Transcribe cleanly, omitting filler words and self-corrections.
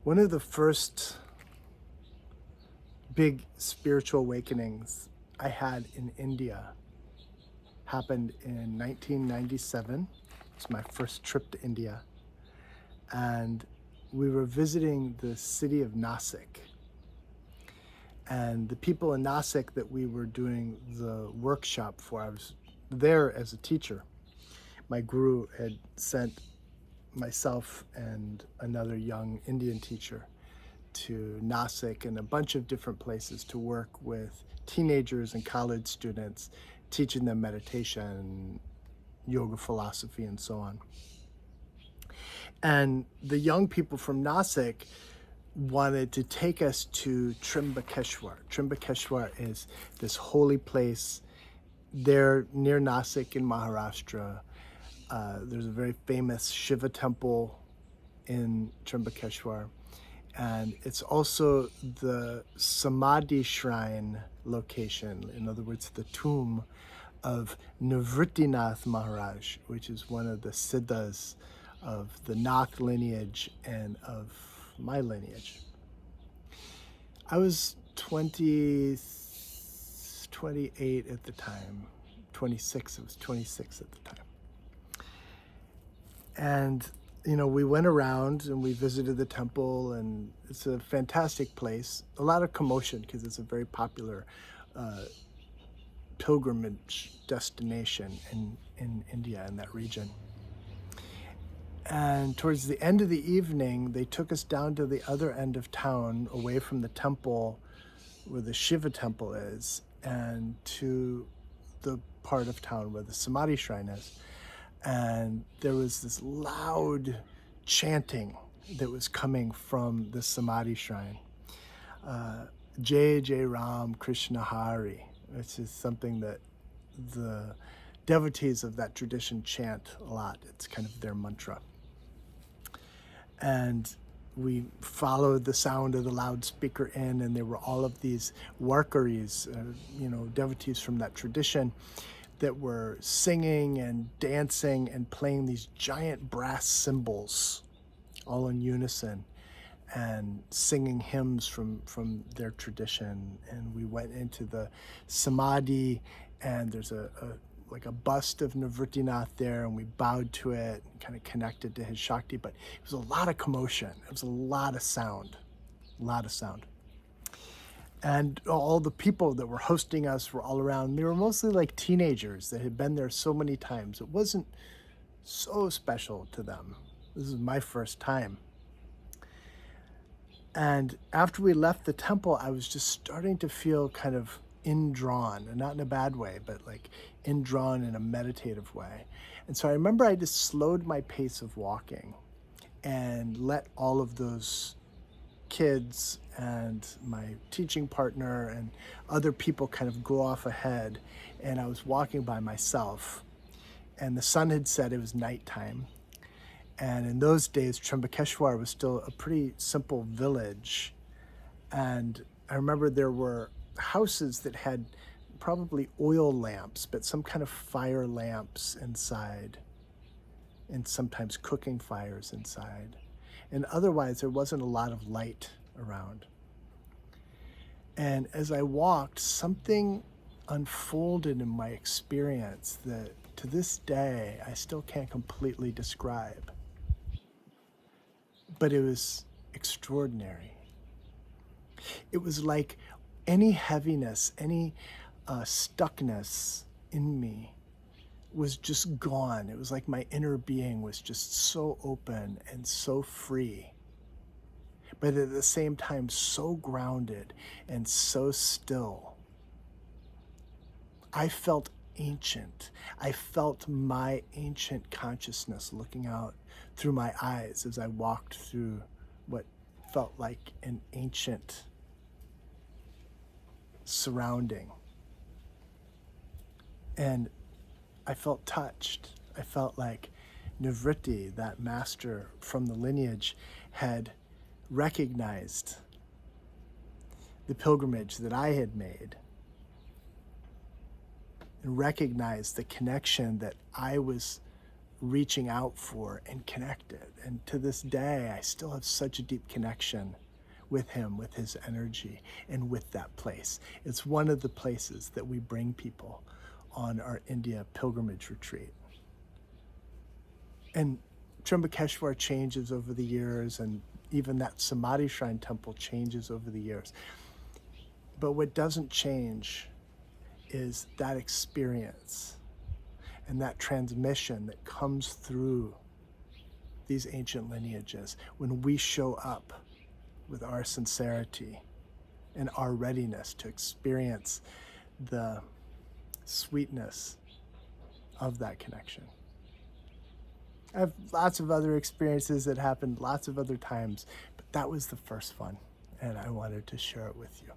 One of the first big spiritual awakenings I had in India happened in 1997. It was my first trip to India. And we were visiting the city of Nasik. And the people in Nasik that we were doing the workshop for, I was there as a teacher. My guru had sent myself and another young Indian teacher to Nasik and a bunch of different places to work with teenagers and college students, teaching them meditation, yoga philosophy, and so on. And the young people from Nasik wanted to take us to Trymbakeshwar. Trymbakeshwar is this holy place there near Nasik in Maharashtra. There's a very famous Shiva temple in Trymbakeshwar. And it's also the samadhi shrine location, in other words, the tomb of Nrvrttinath Maharaj, which is one of the siddhas of the Nath lineage and of my lineage. I was 28 at the time, 26, I was 26 at the time. And we went around and we visited the temple, and it's a fantastic place. A lot of commotion because it's a very popular pilgrimage destination in India, in that region. And towards the end of the evening, they took us down to the other end of town, away from the temple where the Shiva temple is, and to the part of town where the Samadhi shrine is. And there was this loud chanting that was coming from the Samadhi shrine. Jai Jai Ram Krishna Hari, which is something that the devotees of that tradition chant a lot. It's kind of their mantra. And we followed the sound of the loudspeaker in, and there were all of these warkaris, devotees from that tradition, that were singing and dancing and playing these giant brass cymbals all in unison and singing hymns from their tradition. And we went into the samadhi, and there's a bust of Nrvrttinath there, and we bowed to it and kind of connected to his Shakti. But it was a lot of commotion. It was a lot of sound. And all the people that were hosting us were all around. They were mostly like teenagers that had been there so many times. It wasn't so special to them. This is my first time. And after we left the temple, I was just starting to feel kind of indrawn, and not in a bad way, but like indrawn in a meditative way. And so I remember I just slowed my pace of walking and let all of those kids and my teaching partner and other people kind of go off ahead, and I was walking by myself, and the sun had set. It was nighttime, and in those days Trymbakeshwar was still a pretty simple village. And I remember there were houses that had probably oil lamps, but some kind of fire lamps inside, and sometimes cooking fires inside. And otherwise, there wasn't a lot of light around. And as I walked, something unfolded in my experience that to this day, I still can't completely describe. But it was extraordinary. It was like any heaviness, any stuckness in me was just gone. It was like my inner being was just so open and so free, but at the same time so grounded and so still. I felt ancient. I felt my ancient consciousness looking out through my eyes as I walked through what felt like an ancient surrounding. And I felt touched. I felt like Nrvritti, that master from the lineage, had recognized the pilgrimage that I had made and recognized the connection that I was reaching out for and connected. And to this day, I still have such a deep connection with him, with his energy, and with that place. It's one of the places that we bring people on our India pilgrimage retreat. And Trymbakeshwar changes over the years, and even that Samadhi Shrine temple changes over the years. But what doesn't change is that experience and that transmission that comes through these ancient lineages when we show up with our sincerity and our readiness to experience the sweetness of that connection. I have lots of other experiences that happened lots of other times, but that was the first one, and I wanted to share it with you.